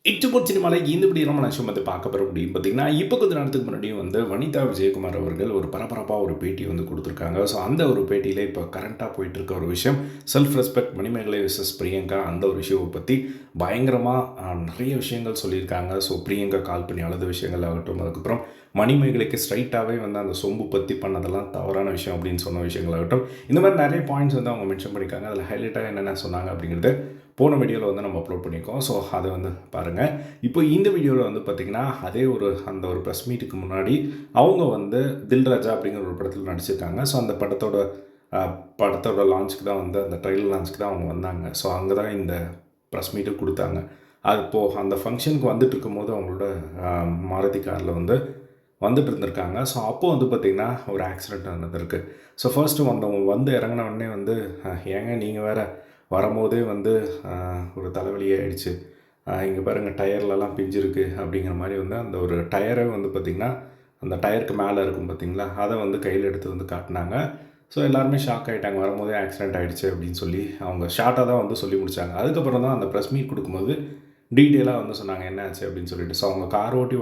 Export சினிமாவில் இப்படி ரொம்ப விஷயம் வந்து பார்க்க பெற முடியும் பார்த்தீங்கன்னா, இப்போ கொஞ்ச நேரத்துக்கு முன்னாடியும் வந்து வனிதா விஜயகுமார் அவர்கள் ஒரு பரபரப்பாக ஒரு பேட்டி வந்து கொடுத்துருக்காங்க. ஸோ அந்த ஒரு பேட்டியில் இப்போ கரண்ட்டாக போயிட்டுருக்க ஒரு விஷயம் self respect Manimegalai versus Priyanka அந்த ஒரு விஷயம் பற்றி பயங்கரமாக நிறைய விஷயங்கள் சொல்லியிருக்காங்க. ஸோ பிரியங்கா கால் பண்ணி அழுத விஷயங்கள் ஆகட்டும், அதுக்கப்புறம் மணிமேகலைக்கு ஸ்ட்ரைட்டாகவே வந்து அந்த சொம்பு பற்றி பண்ணதெல்லாம் தவறான விஷயம் அப்படின்னு சொன்ன விஷயங்களாகட்டும், இந்த மாதிரி நிறைய பாயிண்ட்ஸ் வந்து அவங்க மென்ஷன் பண்ணியிருக்காங்க. அதில் ஹைலைட்டாக என்னென்ன சொன்னாங்க அப்படிங்கிறது போன வீடியோவில் வந்து நம்ம அப்லோட் பண்ணியிருக்கோம். ஸோ அதை வந்து பாருங்கள். இப்போ இந்த வீடியோவில் வந்து பார்த்திங்கன்னா அதே அந்த ஒரு ப்ரெஸ் மீட்டுக்கு முன்னாடி அவங்க வந்து தில்ராஜா அப்படிங்கிற ஒரு படத்தில் நடிச்சிருக்காங்க. ஸோ அந்த படத்தோட லான்ச்சுக்கு தான் வந்து அந்த ட்ரைலர் லான்ச்சுக்கு தான் அவங்க வந்தாங்க. ஸோ அங்கே தான் இந்த ப்ரெஸ் மீட்டு கொடுத்தாங்க. அது இப்போது அந்த ஃபங்க்ஷனுக்கு வந்துட்டு இருக்கும்போது அவங்களோட மாருதி காரில் வந்து வந்துட்டு இருந்திருக்காங்க. ஸோ அப்போது வந்து பார்த்திங்கன்னா ஒரு ஆக்சிடெண்ட் நடந்திருக்கு. ஸோ ஃபர்ஸ்ட்டு வந்தவங்க வந்து இறங்கின உடனே வந்து ஏங்க நீங்கள் வேறு வரும்போதே வந்து ஒரு தலைவலி ஆகிடுச்சு, இங்கே பாருங்கள் டயர்லலாம் பிஞ்சிருக்கு அப்படிங்கிற மாதிரி வந்து அந்த ஒரு டயரை வந்து பார்த்திங்கன்னா அந்த டயருக்கு மேலே இருக்கும் பார்த்திங்களா, அதை வந்து கையில் எடுத்து வந்து காட்டினாங்க. ஸோ எல்லாருமே ஷாக் ஆகிட்டாங்க, வரும்போதே ஆக்சிடெண்ட் ஆகிடுச்சு அப்படின்னு சொல்லி அவங்க ஷார்ட்டாக தான் வந்து சொல்லி முடித்தாங்க. அதுக்கப்புறம் தான் அந்த ப்ரெஸ் மீட் கொடுக்கும்போது டீட்டெயிலாக வந்து சொன்னாங்க என்ன ஆச்சு அப்படின்னு சொல்லிட்டு. ஸோ அவங்க கார் ஓட்டி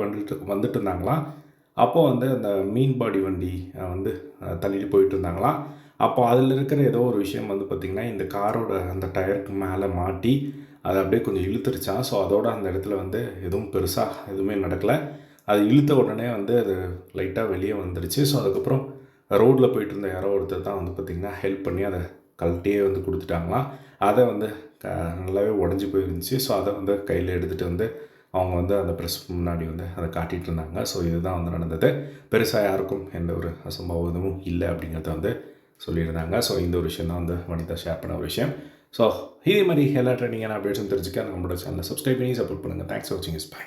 வந்துட்டு இருந்தாங்களாம். அப்போது வந்து அந்த மீன் பாடி வண்டி வந்து தள்ளிட்டு போயிட்டு இருந்தாங்களாம். அப்போ அதில் இருக்கிற ஏதோ ஒரு விஷயம் வந்து பார்த்திங்கன்னா இந்த காரோட அந்த டயருக்கு மேலே மாட்டி அதை அப்படியே கொஞ்சம் இழுத்துருச்சான். ஸோ அதோட அந்த இடத்துல வந்து எதுவும் பெருசாக எதுவுமே நடக்கலை. அது இழுத்த உடனே வந்து அது லைட்டாக வெளியே வந்துடுச்சு. ஸோ அதுக்கப்புறம் ரோட்டில் போயிட்டு இருந்த யாரோ ஒருத்தர் தான் வந்து பார்த்திங்கன்னா ஹெல்ப் பண்ணி அதை கழட்டியே வந்து கொடுத்துட்டாங்களாம். அதை வந்து நல்லாவே உடஞ்சி போயிருந்துச்சு. ஸோ அதை வந்து கையில் எடுத்துகிட்டு வந்து அவங்க வந்து அந்த ப்ரெஸ் முன்னாடி வந்து அதை காட்டிகிட்டு இருந்தாங்க. ஸோ இதுதான் வந்து நடந்தது. பெருசாக யாருக்கும் எந்த ஒரு அசம்பாவிதமும் இல்லை அப்படிங்கிறத வந்து சொல்லியிருந்தாங்க. ஸோ இந்த ஒரு விஷயம் தான் வந்து வனிதா ஷேர் பண்ண ஒரு விஷயம். ஸோ இதே மாதிரி எல்லா ட்ரெண்டிங்கான அப்டேட்ஸும் தெரிஞ்சுக்க நம்மளோட சேனலை சப்ஸ்கிரைப் பண்ணி சப்போர்ட் பண்ணுங்கள். தேங்க்ஸ் ஃபார் வாட்சிங். Is by.